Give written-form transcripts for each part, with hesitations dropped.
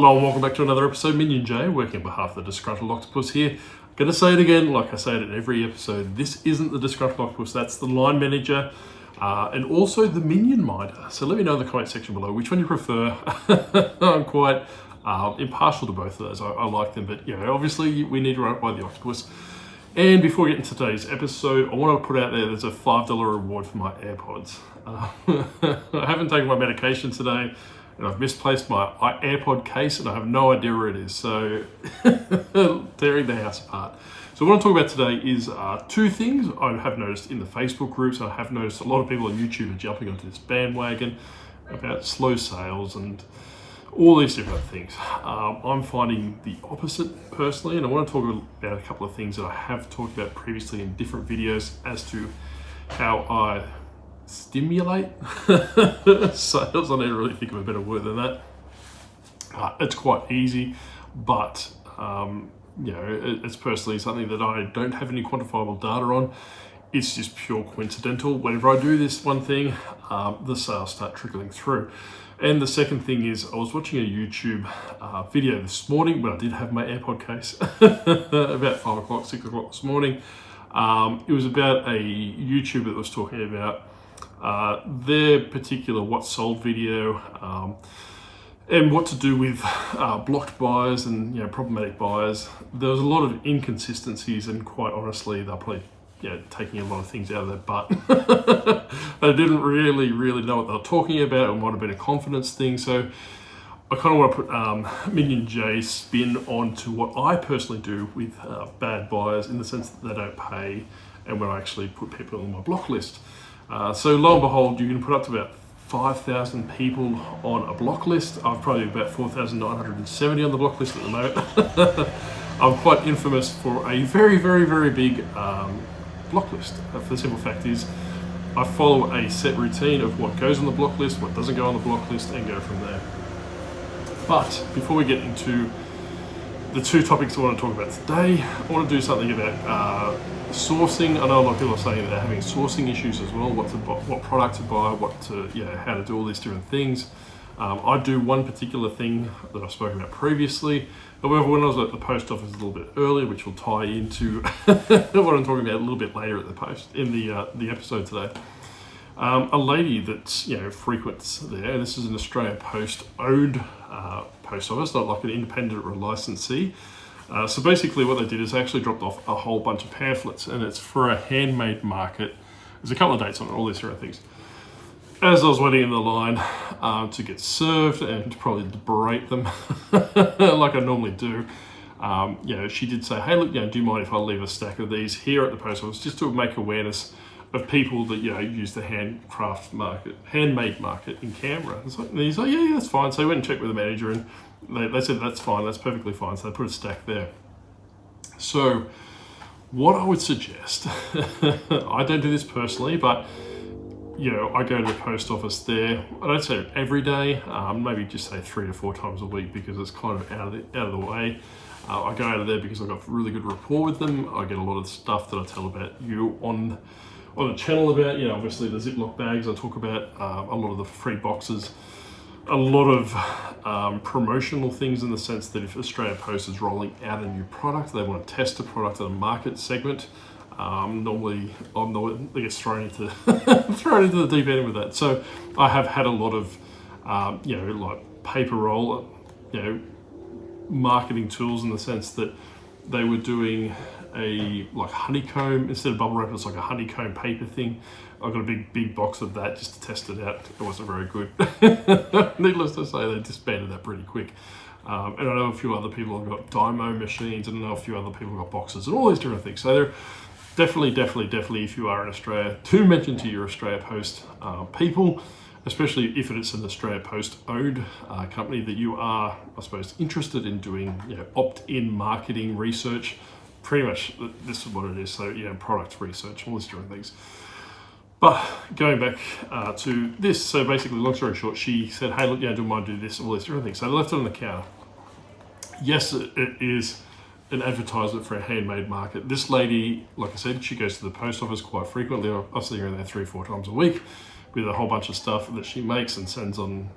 Hello and welcome back to another episode. Minon J, working on behalf of the Disgruntled Octopus here. I'm going to say it again, like I say it in every episode. This isn't the Disgruntled Octopus, that's the line manager and also the minion minder. So let me know in the comment section below which one you prefer. I'm quite impartial to both of those. I like them, but you know, obviously we need to run it by the octopus. And before we get into today's episode, I want to put out there's a $5 reward for my AirPods. I haven't taken my medication today, and I've misplaced my AirPod case, and I have no idea where it is. So, tearing the house apart. So what I'm talking about today is two things I have noticed in the Facebook groups. I have noticed a lot of people on YouTube are jumping onto this bandwagon about slow sales and all these different things. I'm finding the opposite personally, and I want to talk about a couple of things that I have talked about previously in different videos as to how I stimulate sales. I need to really think of a better word than that. It's quite easy, but you know, it's personally something that I don't have any quantifiable data on. It's just pure coincidental. Whenever I do this one thing, the sales start trickling through. And the second thing is, I was watching a YouTube video this morning when I did have my AirPod case, about 5 o'clock, 6 o'clock this morning. It was about a YouTuber that was talking about their particular what sold video and what to do with blocked buyers and, you know, problematic buyers. There was a lot of inconsistencies, and quite honestly, they're probably taking a lot of things out of their butt. They didn't really know what they were talking about. It might have been a confidence thing. So I kind of want to put Minon J spin onto what I personally do with bad buyers, in the sense that they don't pay, and when I actually put people on my block list. So lo and behold, you can put up to about 5,000 people on a block list. I've probably about 4,970 on the block list at the moment. I'm quite infamous for a very big block list. For the simple fact is, I follow a set routine of what goes on the block list, what doesn't go on the block list, and go from there. But before we get into the two topics I want to talk about today, I want to do something about sourcing. I know a lot of people are saying that they're having sourcing issues as well. What product to buy, how to do all these different things. I do one particular thing that I've spoken about previously. However, when I was at the post office a little bit earlier, which will tie into what I'm talking about a little bit later at the episode today, a lady that frequents there. This is an Australia Post owned post office, not like an independent or a licensee. So basically, what they did is they actually dropped off a whole bunch of pamphlets, and it's for a handmade market. There's a couple of dates on it, all these sort of things. As I was waiting in the line to get served and to probably berate them like I normally do, she did say, "Hey, look, do you mind if I leave a stack of these here at the post office, just to make awareness of people that use the handmade market in Canberra?" And he's like, "Yeah, that's fine." So I went and checked with the manager, and they said that's fine, that's perfectly fine. So they put a stack there. So what I would suggest, I don't do this personally, but I go to the post office there. I don't say every day, maybe just say 3 to 4 times a week, because it's kind of out of the way. I go out of there because I've got really good rapport with them. I get a lot of stuff that I tell about you on the channel about, obviously the Ziploc bags. I talk about a lot of the free boxes, a lot of promotional things, in the sense that if Australia Post is rolling out a new product, they want to test a product at a market segment. Normally I'm the one that gets thrown into the deep end with that. So I have had a lot of like paper roll, marketing tools, in the sense that they were doing a like honeycomb instead of bubble wrap. It's like a honeycomb paper thing. I got a big box of that just to test it out. It wasn't very good. Needless to say, they disbanded that pretty quick. And I know a few other people have got Dymo machines, and I know a few other people have got boxes and all these different things. So they're definitely, if you are in Australia, to mention to your Australia Post people, especially if it's an Australia Post owned company, that you are, I suppose, interested in doing opt-in marketing research. Pretty much this is what it is. So product research, all these different things. But going back to this, so basically, long story short, she said, "Hey, look, do you mind do this, all these different things." So I left it on the counter. Yes, it is an advertisement for a handmade market. This lady, like I said, she goes to the post office quite frequently. I see her in there 3 or 4 times a week with a whole bunch of stuff that she makes and sends on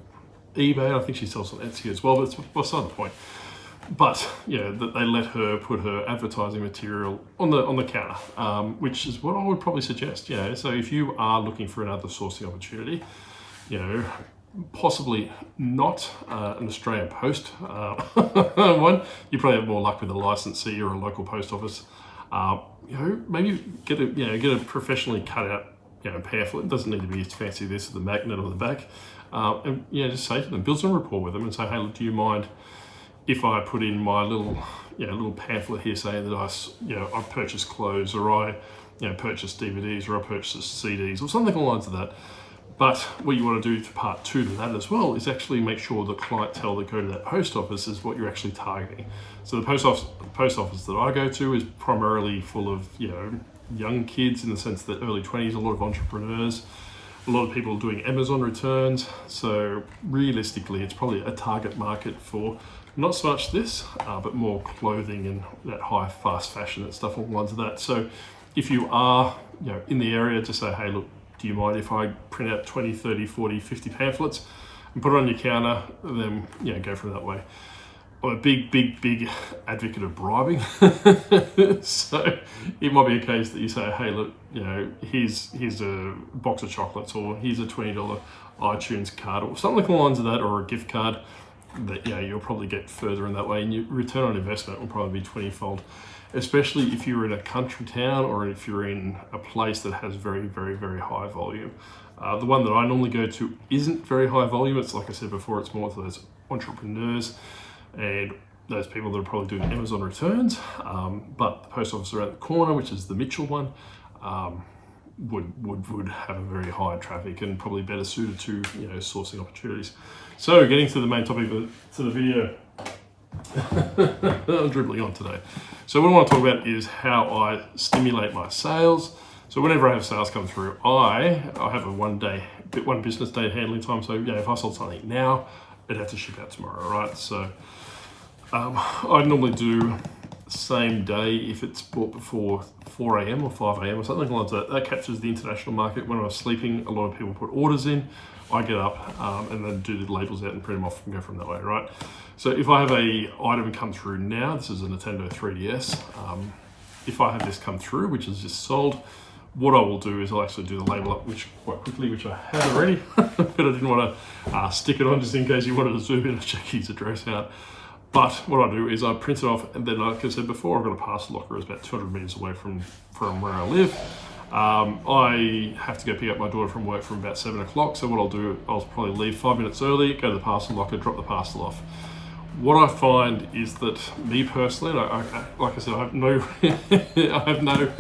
eBay. I think she sells on Etsy as well, but it's beside the point. But yeah, that they let her put her advertising material on the counter, which is what I would probably suggest. So if you are looking for another sourcing opportunity, possibly not an Australian Post one. You probably have more luck with a licensee or a local post office. Maybe get a professionally cut out pamphlet. It doesn't need to be as fancy this with the magnet on the back, and just say to them, build some rapport with them, and say, hey, look, do you mind if I put in my little pamphlet here saying that I purchased clothes, or I purchased DVDs, or I purchased CDs, or something along the lines of that. But what you want to do for part 2 to that as well is actually make sure the clientele that go to that post office is what you're actually targeting. So the post office that I go to is primarily full of young kids, in the sense that early 20s, a lot of entrepreneurs, a lot of people doing Amazon returns. So realistically, it's probably a target market for not so much this, but more clothing and that high fast fashion and stuff along the lines of that. So if you are in the area, just say, hey, look, do you mind if I print out 20, 30, 40, 50 pamphlets and put it on your counter, and then go from that way. I'm a big advocate of bribing. So it might be a case that you say, hey, look, here's a box of chocolates, or here's a $20 iTunes card, or something along the lines of that, or a gift card. That you'll probably get further in that way, and your return on investment will probably be 20-fold, especially if you're in a country town, or if you're in a place that has very, very, very high volume. The one that I normally go to isn't very high volume. It's, like I said before, it's more for those entrepreneurs and those people that are probably doing Amazon returns. But the post office around the corner, which is the Mitchell one, would have a very high traffic and probably better suited to sourcing opportunities. So getting to the main topic to the video, I'm dribbling on today. So what I want to talk about is how I stimulate my sales. So whenever I have sales come through, I have a one business day handling time. So if I sold something now, it'd have to ship out tomorrow, right? So I normally do same day if it's bought before 4 a.m. or 5 a.m. or something like that. That captures the international market. When I was sleeping, a lot of people put orders in. I get up and then do the labels out and print them off and go from that way, right? So if I have a item come through now, this is a Nintendo 3DS. If I have this come through, which is just sold, what I will do is I'll actually do the label up quite quickly, which I have already, but I didn't want to stick it on just in case you wanted to zoom in and check his address out. But what I do is I print it off, and then, like I said before, I've got a parcel locker that's about 200 meters away from where I live. I have to go pick up my daughter from work from about 7 o'clock. So what I'll do, I'll probably leave 5 minutes early, go to the parcel locker, drop the parcel off. What I find is that me personally, like I said, I have no,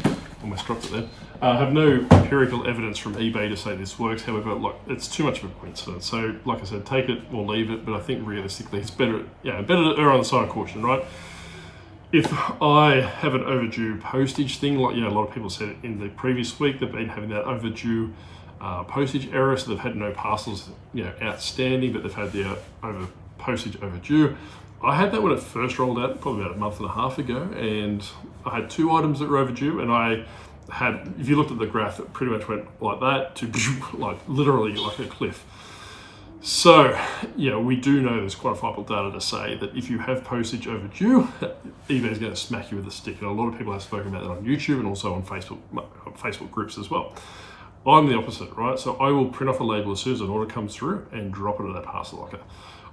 almost dropped it there. I have no empirical evidence from eBay to say this works. However, it's too much of a coincidence. So, like I said, take it or leave it. But I think realistically, it's better to err on the side of caution, right? If I have an overdue postage thing, like a lot of people said in the previous week, they've been having that overdue postage error, so they've had no parcels, outstanding, but they've had the postage overdue. I had that when it first rolled out, probably about a month and a half ago, and I had 2 items that were overdue, and I had, if you looked at the graph, it pretty much went like that to literally like a cliff. So, we do know there's quantifiable data to say that if you have postage overdue, eBay is going to smack you with a stick. And a lot of people have spoken about that on YouTube and also on Facebook groups as well. I'm the opposite, right? So I will print off a label as soon as an order comes through and drop it at that parcel locker.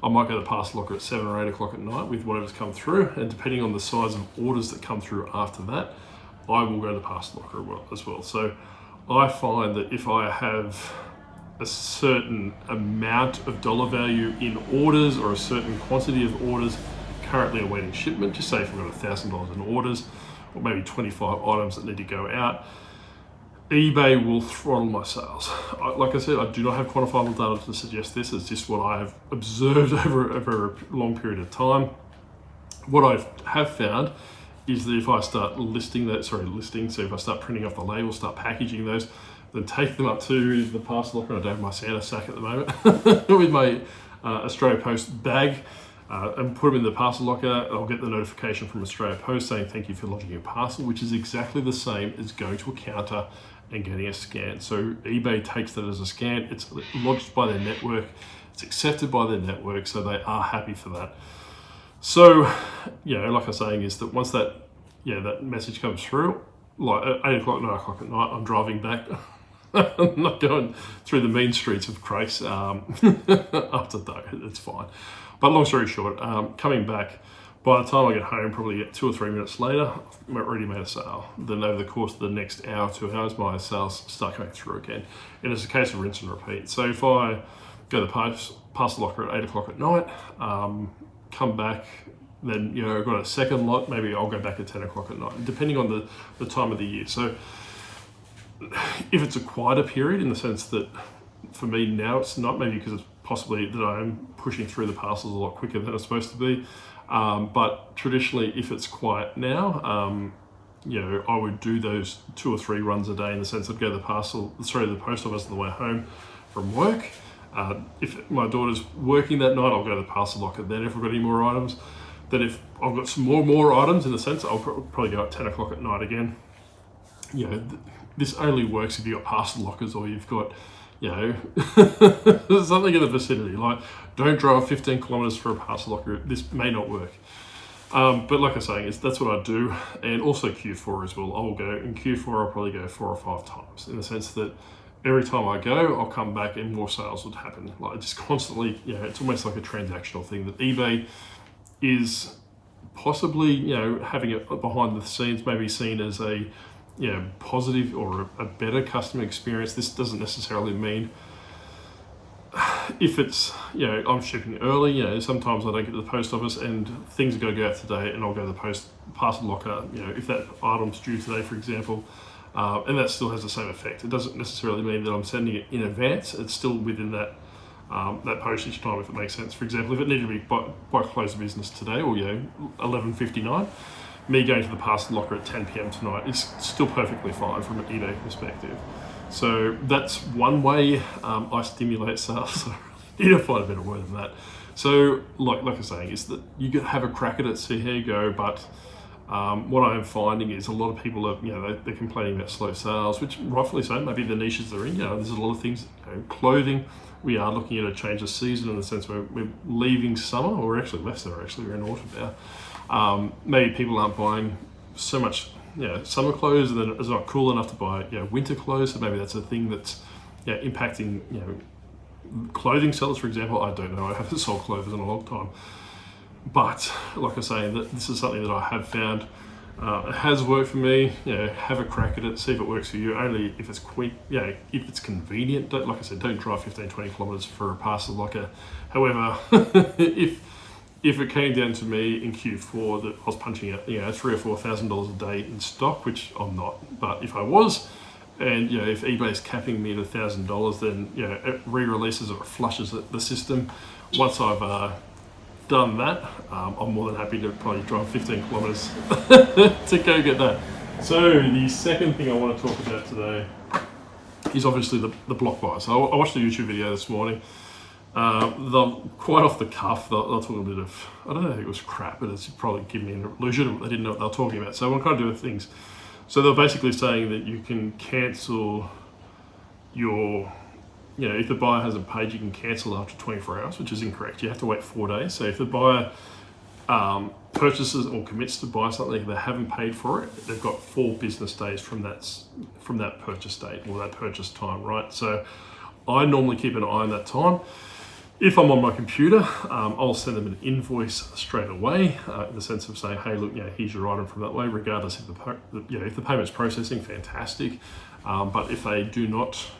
I might go to the parcel locker at 7 or 8 o'clock at night with whatever's come through, and depending on the size of orders that come through after that, I will go to the parcel locker as well. So I find that if I have a certain amount of dollar value in orders, or a certain quantity of orders currently awaiting shipment, just say if we've got $1,000 in orders, or maybe 25 items that need to go out, eBay will throttle my sales. Like I said, I do not have quantifiable data to suggest this. It's just what I have observed over a long period of time. What I have found is that if I start so if I start printing off the labels, start packaging those, then take them up to the parcel locker. I don't have my Santa sack at the moment with my Australia Post bag, and put them in the parcel locker. I'll get the notification from Australia Post saying thank you for lodging your parcel, which is exactly the same as going to a counter and getting a scan. So eBay takes that as a scan. It's lodged by their network. It's accepted by their network, so they are happy for that. So, like I was saying, is that once that message comes through, like at 8 o'clock, 9 o'clock at night, I'm driving back. I'm not going through the mean streets of Grace after dark. It's fine. But long story short, coming back, by the time I get home, probably 2 or 3 minutes later, I've already made a sale. Then over the course of the next hour, 2 hours, my sales start coming through again. And it's a case of rinse and repeat. So if I go to the parcel locker at 8 o'clock at night, come back, then I've got a second lot, maybe I'll go back at 10 o'clock at night, depending on the time of the year. So if it's a quieter period, in the sense that for me now it's not, maybe because it's possibly that I'm pushing through the parcels a lot quicker than it's supposed to be, but traditionally if it's quiet now, I would do those 2 or 3 runs a day, in the sense I'd go to the post office on the way home from work. If my daughter's working that night, I'll go to the parcel locker then if I've got any more items. Then if I've got some more items, in the sense I'll probably go at 10 o'clock at night again. This only works if you've got parcel lockers, or you've got something in the vicinity. Like, don't drive 15 kilometers for a parcel locker. This may not work. But like I was saying, that's what I do. And also Q4 as well. I'll go in Q4, I'll probably go 4 or 5 times, in the sense that every time I go, I'll come back and more sales would happen. Like, just constantly, it's almost like a transactional thing that eBay is possibly, having it behind the scenes, maybe seen as a positive or a better customer experience. This doesn't necessarily mean if it's, I'm shipping early, sometimes I don't get to the post office and things are going to go out today, and I'll go to the parcel locker, if that item's due today, for example, and that still has the same effect. It doesn't necessarily mean that I'm sending it in advance. It's still within that postage time, if it makes sense. For example, if it needed to be by close of business today, or 11:59, me going to the parcel locker at 10 p.m. tonight is still perfectly fine from an eBay perspective. So that's one way I stimulate sales. I need to find a better word than that. So like I was saying, is that you can have a crack at it, see how you go, but what I am finding is a lot of people are, they're complaining about slow sales, which rightfully so. Maybe the niches they're in, there's a lot of things, clothing. We are looking at a change of season, in the sense where we're leaving summer, or actually left summer, we're in autumn now. Maybe people aren't buying so much summer clothes, and then it's not cool enough to buy winter clothes. So maybe that's a thing that's impacting clothing sellers, for example. I don't know, I haven't sold clothes in a long time, but like I say, this is something that I have found it has worked for me. Have a crack at it, see if it works for you. Only if it's quick, if it's convenient. Like I said, don't drive 15-20 kilometers for a parcel locker. However, if it came down to me in Q4 that I was punching out $3,000 or $4,000 a day in stock, which I'm not, but if I was, and if eBay's capping me at $1,000, then it re-releases or flushes the system. Once I've done that, I'm more than happy to probably drive 15 kilometers to go get that. So the second thing I want to talk about today is obviously the block buy. So I watched a YouTube video this morning. They'll quite off the cuff, they'll talk a bit of, I don't know if it was crap, but it's probably giving me an illusion of what they didn't know what they were talking about. So I'm kind of doing things. So they're basically saying that you can cancel your, if the buyer hasn't paid, you can cancel after 24 hours, which is incorrect. You have to wait 4 days. So if the buyer purchases or commits to buy something, they haven't paid for it, they've got 4 business days from that purchase date, or that purchase time, right? So I normally keep an eye on that time. If I'm on my computer, I'll send them an invoice straight away, in the sense of saying, hey, look, here's your item from that way, regardless if the payment's processing, fantastic. But if they do not,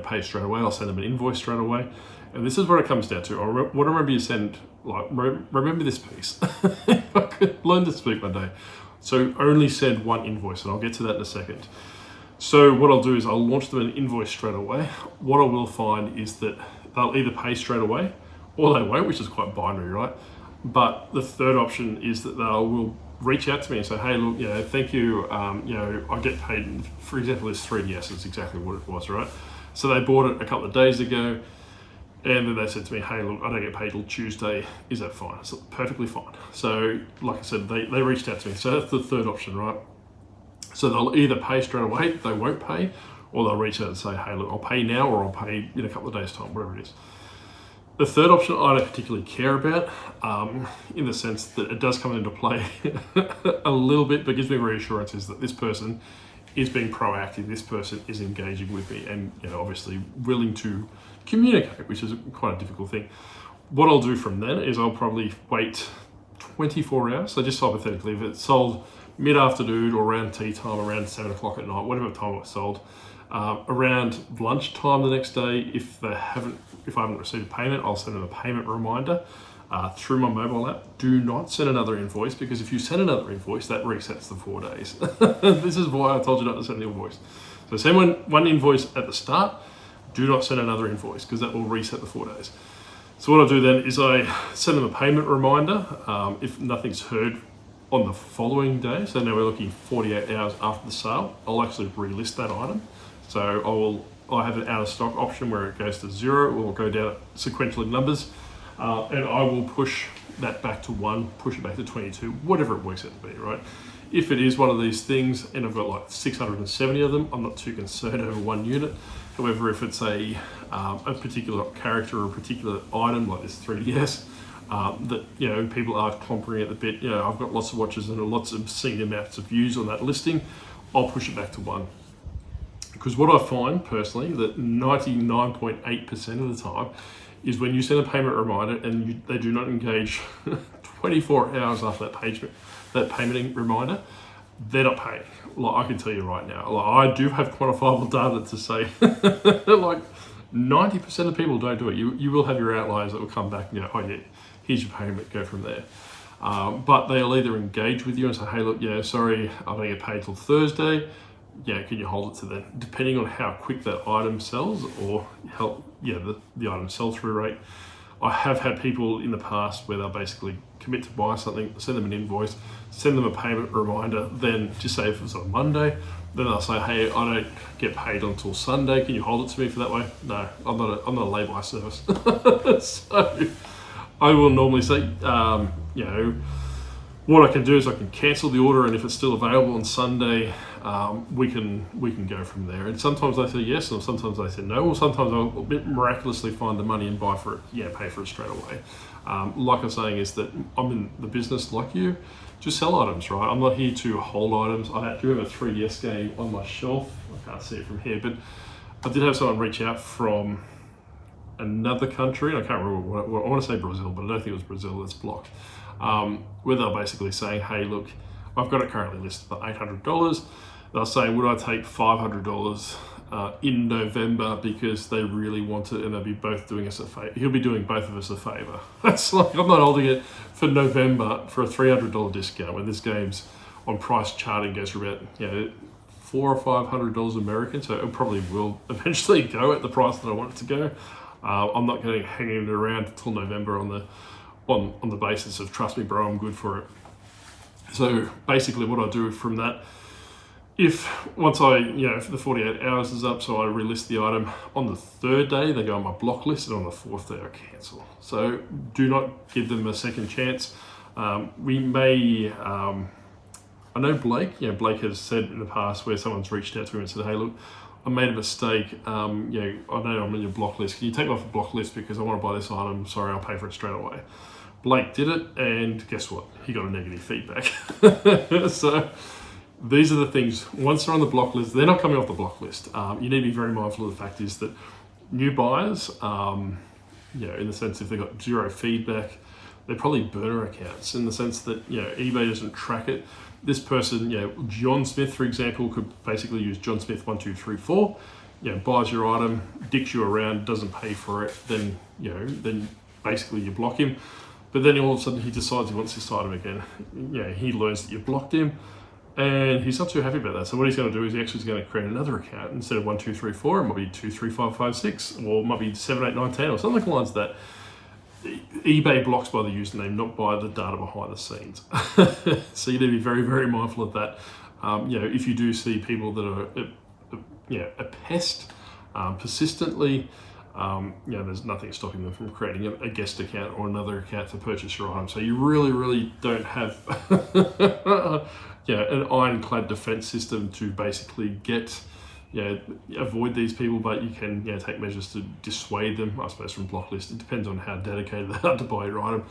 pay straight away, I'll send them an invoice straight away. And this is what it comes down to. What I remember you send, remember this piece. If I could learn to speak one day. So only send one invoice, and I'll get to that in a second. So what I'll do is I'll launch them an invoice straight away. What I will find is that they'll either pay straight away or they won't, which is quite binary, right? But the third option is that they will reach out to me and say, hey, look, thank you, I get paid, for example, this 3DS is exactly what it was, right? So they bought it a couple of days ago, and then they said to me, hey, look, I don't get paid till Tuesday, is that fine? It's perfectly fine. So like I said, they reached out to me. So that's the third option, right? So they'll either pay straight away, they won't pay, or they'll reach out and say, hey, look, I'll pay now, or I'll pay in a couple of days' time, whatever it is. The third option I don't particularly care about, in the sense that it does come into play a little bit, but gives me reassurance, is that this person is being proactive, this person is engaging with me, and obviously willing to communicate, which is quite a difficult thing. What I'll do from then is I'll probably wait 24 hours. So just hypothetically, if it's sold mid-afternoon or around tea time, around 7 o'clock at night, whatever time it was sold, around lunchtime the next day, if I haven't received a payment, I'll send them a payment reminder through my mobile app. Do not send another invoice, because if you send another invoice, that resets the 4 days. This is why I told you not to send an invoice. So send one invoice at the start. Do not send another invoice, because that will reset the 4 days. So what I'll do then is I send them a payment reminder if nothing's heard on the following day. So now we're looking 48 hours after the sale. I'll actually relist that item. So I have an out of stock option where it goes to 0, or go down sequentially numbers, and I will push that back to 1, push it back to 22, whatever it works out to be, right? If it is one of these things and I've got like 670 of them, I'm not too concerned over one unit. However, if it's a particular character or a particular item like this 3DS, that people are clompering at the bit, I've got lots of watches and lots of obscene amounts of views on that listing, I'll push it back to 1. Because what I find personally, that 99.8% of the time is when you send a payment reminder and they do not engage 24 hours after that payment reminder, they're not paying. Like, I can tell you right now, like, I do have quantifiable data to say like 90% of people don't do it. You will have your outliers that will come back and oh yeah, here's your payment, go from there. But they'll either engage with you and say, hey look, yeah, sorry, I don't get paid till Thursday. Yeah, can you hold it to then? Depending on how quick that item sells, or the item sell-through rate. I have had people in the past where they'll basically commit to buy something, send them an invoice, send them a payment reminder, then just say if it's on Monday, then they'll say, hey, I don't get paid until Sunday, can you hold it to me for that way? No, I'm not a lay-by service. So I will normally say, what I can do is I can cancel the order, and if it's still available on Sunday, we can go from there. And sometimes I say yes, and sometimes I say no, or sometimes I'll miraculously find the money and buy for it, pay for it straight away. Like I'm saying, is that I'm in the business like you, to sell items, right? I'm not here to hold items. I do have a 3DS game on my shelf. I can't see it from here, but I did have someone reach out from another country. I can't remember what I want to say Brazil, but I don't think it was Brazil. It's blocked. Where they're basically saying, hey, look, I've got it currently listed for $800. They'll say, would I take $500 in November, because they really want it, and they'll be both doing us a favor. He'll be doing both of us a favor. That's like, I'm not holding it for November for a $300 discount when this game's on price charting goes for about $400 or $500 American. So it probably will eventually go at the price that I want it to go. I'm not going to hang it around until November on the basis of, trust me bro, I'm good for it. So basically what I do from that, once if the 48 hours is up, so I relist the item, on the 3rd day they go on my block list, and on the 4th day I cancel. So do not give them a second chance. We may, I know Blake has said in the past where someone's reached out to him and said, hey look, I made a mistake, I know I'm on your block list, can you take me off the block list because I want to buy this item, sorry, I'll pay for it straight away. Blake did it, and guess what? He got a negative feedback. So these are the things, once they're on the block list, they're not coming off the block list. You need to be very mindful of the fact is that new buyers, in the sense if they've got 0 feedback, they're probably burner accounts, in the sense that, eBay doesn't track it. This person, John Smith, for example, could basically use John Smith 1234, buys your item, dicks you around, doesn't pay for it, then basically you block him. But then all of a sudden he decides he wants this item again. He learns that you've blocked him, and he's not too happy about that. So what he's going to do is he actually is going to create another account. Instead of 1234, it might be 23556, or it might be 78910, or something like that. eBay blocks by the username, not by the data behind the scenes. So you need to be very, very mindful of that. If you do see people that are a pest persistently, there's nothing stopping them from creating a guest account or another account to purchase your item. So you really, really don't have an ironclad defense system to basically get avoid these people, but you can take measures to dissuade them, I suppose, from blocklist. It depends on how dedicated they are to buy your item.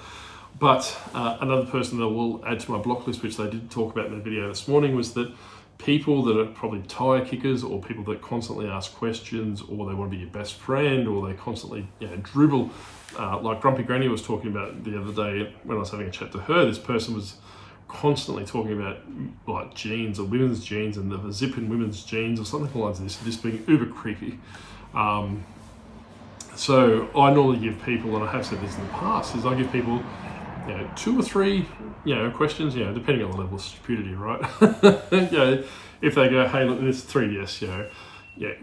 But another person that will add to my block list, which they did talk about in the video this morning, was that people that are probably tire kickers, or people that constantly ask questions, or they want to be your best friend, or they constantly dribble, like Grumpy Granny was talking about the other day when I was having a chat to her. This person was constantly talking about like jeans or women's jeans and the zip in women's jeans or something like this, just being uber creepy. So I normally give people, and I have said this in the past, is I give people 2 or 3 questions, depending on the level of stupidity, right? If they go, hey, look, this 3DS,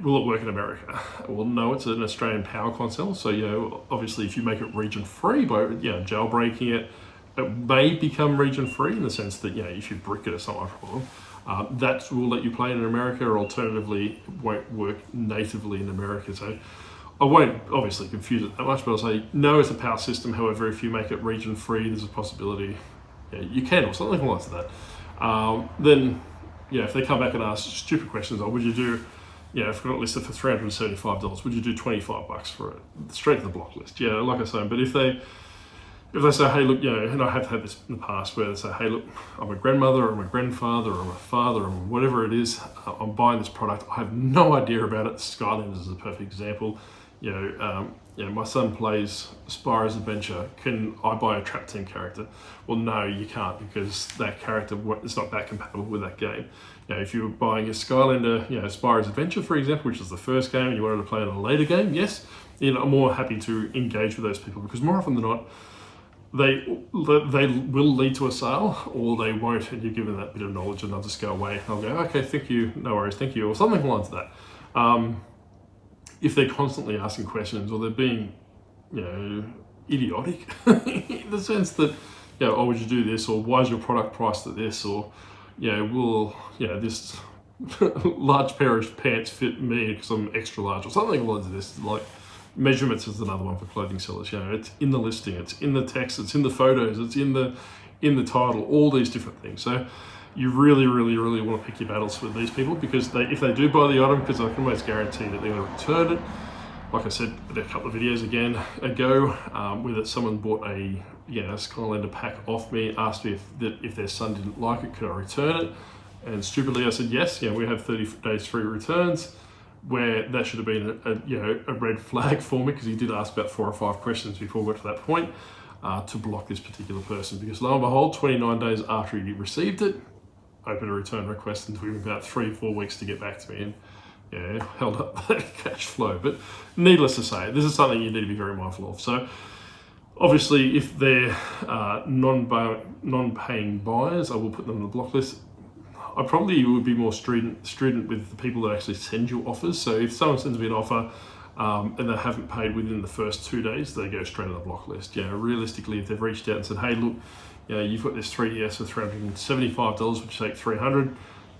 will it work in America? Well, no, it's an Australian power console, so obviously if you make it region free by jailbreaking it, it may become region free in the sense that if you brick it, it's not my problem. That will let you play it in America, or alternatively it won't work natively in America. So I won't obviously confuse it that much, but I'll say no, it's a power system. However, if you make it region free, there's a possibility you can, or something like that. Then if they come back and ask stupid questions, would you do, if I've got it listed for $375, would you do $25 for it? Straight to the block list. Like I say, but if they say, hey, look, and I have had this in the past where they say, hey, look, I'm a grandmother, or I'm a grandfather, or I'm a father, or whatever it is, I'm buying this product, I have no idea about it. Skylanders is a perfect example. My son plays Spyro's Adventure. Can I buy a Trap Team character? Well, no, you can't, because that character is not that compatible with that game. If you were buying a Skylander, Spyro's Adventure, for example, which is the first game, and you wanted to play in a later game, yes, I'm more happy to engage with those people, because more often than not, they will lead to a sale, or they won't, and you're given that bit of knowledge, and they'll just go away. I'll go, okay, thank you, no worries, thank you, or something like that. If they're constantly asking questions, or they're being, idiotic, in the sense that, would you do this, or why is your product priced at this, or, will, this large pair of pants fit me because I'm extra large, or something like this. Like, measurements is another one for clothing sellers. It's in the listing, it's in the text, it's in the photos, it's in the title, all these different things. So you really, really, really want to pick your battles with these people, because if they do buy the item, because I can almost guarantee that they're going to return it. Like I said in a couple of videos ago, where someone bought a Skylander pack off me, asked me if their son didn't like it, could I return it? And stupidly I said yes. We have 30 days free returns, where that should have been a red flag for me, because he did ask about 4 or 5 questions before we got to that point, to block this particular person, because lo and behold, 29 days after he received it, opened a return request, and took him about 3-4 weeks to get back to me, and held up that cash flow. But needless to say, this is something you need to be very mindful of. So obviously, if they're non-paying buyers, I will put them on the block list. I probably would be more strident with the people that actually send you offers. So if someone sends me an offer and they haven't paid within the first 2 days, they go straight on the block list. Realistically, if they've reached out and said, hey, look, you've got this 3DS for $375, which take $300,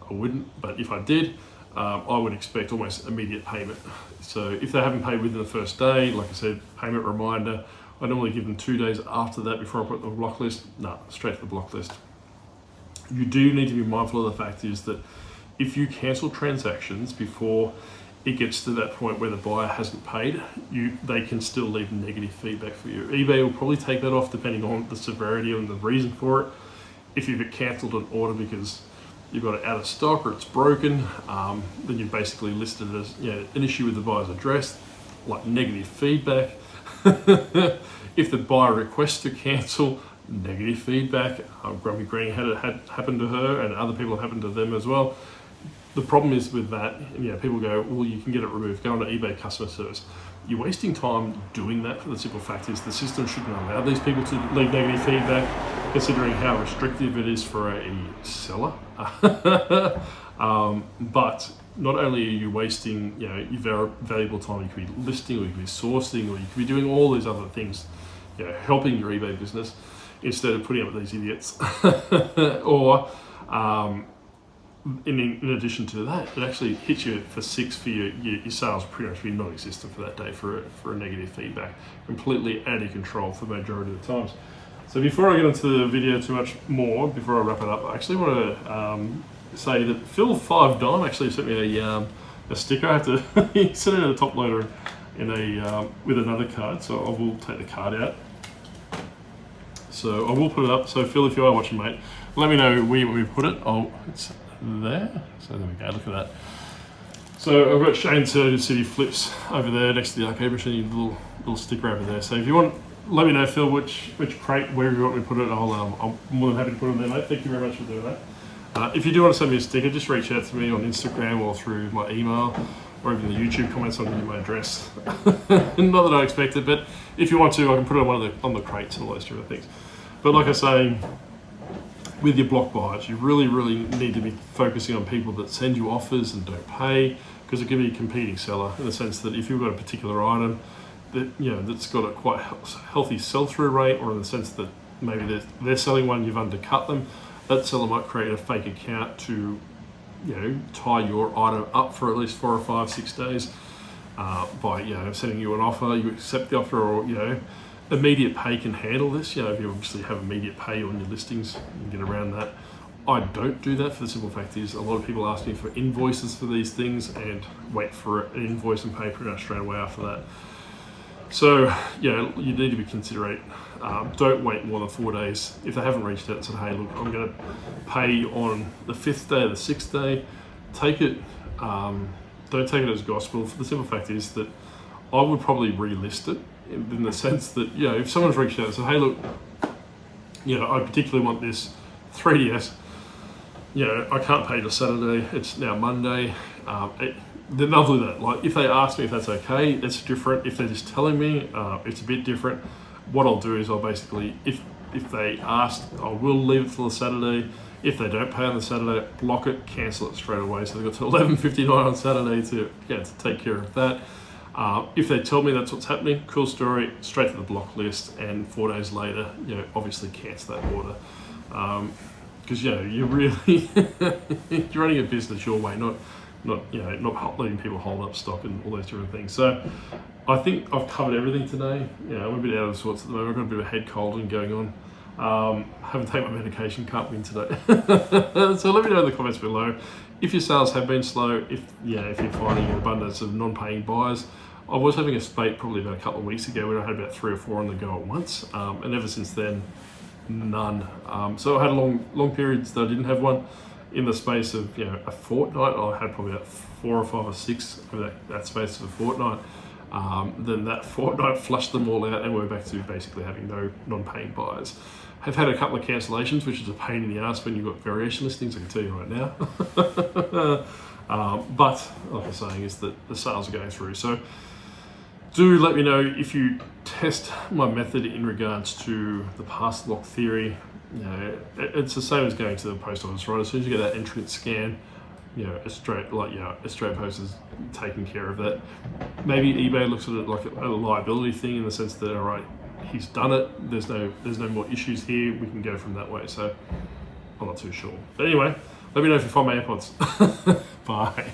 I wouldn't, but if I did, I would expect almost immediate payment. So if they haven't paid within the first day, like I said, payment reminder, I normally give them 2 days after that before I put them on the block list. Straight to the block list. You do need to be mindful of the fact is that if you cancel transactions before it gets to that point where the buyer hasn't paid, they can still leave negative feedback for you. eBay will probably take that off depending on the severity and the reason for it. If you've cancelled an order because you've got it out of stock or it's broken, then you've basically listed it as an issue with the buyer's address, like negative feedback. If the buyer requests to cancel, negative feedback. Grumpy Granny had it happen to her, and other people have happened to them as well. The problem is with that, people go, well, you can get it removed. Go on to eBay customer service. You're wasting time doing that, for the simple fact is the system shouldn't allow these people to leave negative feedback, considering how restrictive it is for a seller. But not only are you wasting your valuable time, you could be listing, or you could be sourcing, or you could be doing all these other things, helping your eBay business, instead of putting up with these idiots. Or in addition to that, it actually hits you for 6 for your sales pretty much be non-existent for that day for a negative feedback. Completely out of control for the majority of the times. So before I get into the video too much more, before I wrap it up, I actually want to say that Phil 5 Dime actually sent me a a sticker. I have to set it in a top loader in a with another card, so I will take the card out. So I will put it up. So Phil, if you are watching, mate, let me know where we put it. Oh, it's there. So there we go. Look at that. So I've got Shane City Flips over there next to the arcade machine. Little sticker over there. So if you want, let me know, Phil, which crate, wherever you want me to put it. I'm more than happy to put it there, mate. Thank you very much for doing that. If you do want to send me a sticker, just reach out to me on Instagram or through my email, or even the YouTube comments. I'll give you my address. Not that I expected, but if you want to, I can put it on the crates and all those different things. But like I say, with your block buys, you really need to be focusing on people that send you offers and don't pay, because it can be a competing seller in the sense that if you've got a particular item that that's got a quite healthy sell-through rate, or in the sense that maybe they're selling one, you've undercut them, that seller might create a fake account to tie your item up for at least 4 or 5, 6 days by sending you an offer. You accept the offer, or immediate pay can handle this. If you obviously have immediate pay on your listings, you can get around that. I don't do that, for the simple fact is a lot of people ask me for invoices for these things and wait for an invoice and pay pretty much straight away after that. So you need to be considerate. Don't wait more than 4 days. If they haven't reached out and said, hey look, I'm going to pay on the 5th day or the 6th day, take it, don't take it as gospel. For the simple fact is that I would probably relist it, in the sense that if someone's reached out and said, hey look, I particularly want this 3DS, I can't pay till Saturday, it's now Monday, then they'll do that. Like, if they ask me if that's okay, it's different. If they're just telling me, it's a bit different. What I'll do is I'll basically, if they ask, I will leave it till the Saturday. If they don't pay on the Saturday, block it, cancel it straight away. So they've got till 11:59 on Saturday to take care of that. If they tell me that's what's happening, cool story, straight to the block list, and 4 days later, obviously cancel that order. Because you're really you're running a business your way, not letting people hold up stock and all those different things. So I think I've covered everything today. I'm a bit out of sorts at the moment. I've got a bit of a head cold and going on. Haven't taken my medication, can't win today. So let me know in the comments below if your sales have been slow, if you're finding an abundance of non-paying buyers. I was having a spate probably about a couple of weeks ago where I had about 3 or 4 on the go at once, and ever since then, none. So I had long periods that I didn't have one. In the space of a fortnight, I had probably about 4 or 5 or 6 over that space of a fortnight. Then that fortnight flushed them all out, and we're back to basically having no non-paying buyers. Have had a couple of cancellations, which is a pain in the ass when you've got variation listings, I can tell you right now. But like I'm saying, is that the sales are going through. So do let me know if you test my method in regards to the parcel lock theory. It's the same as going to the post office, right? As soon as you get that entrance scan, a straight post is taking care of that. Maybe eBay looks at it like a liability thing, in the sense that, all right, he's done it, there's no more issues here, we can go from that way. So I'm not too sure. But anyway, let me know if you find my AirPods. Bye.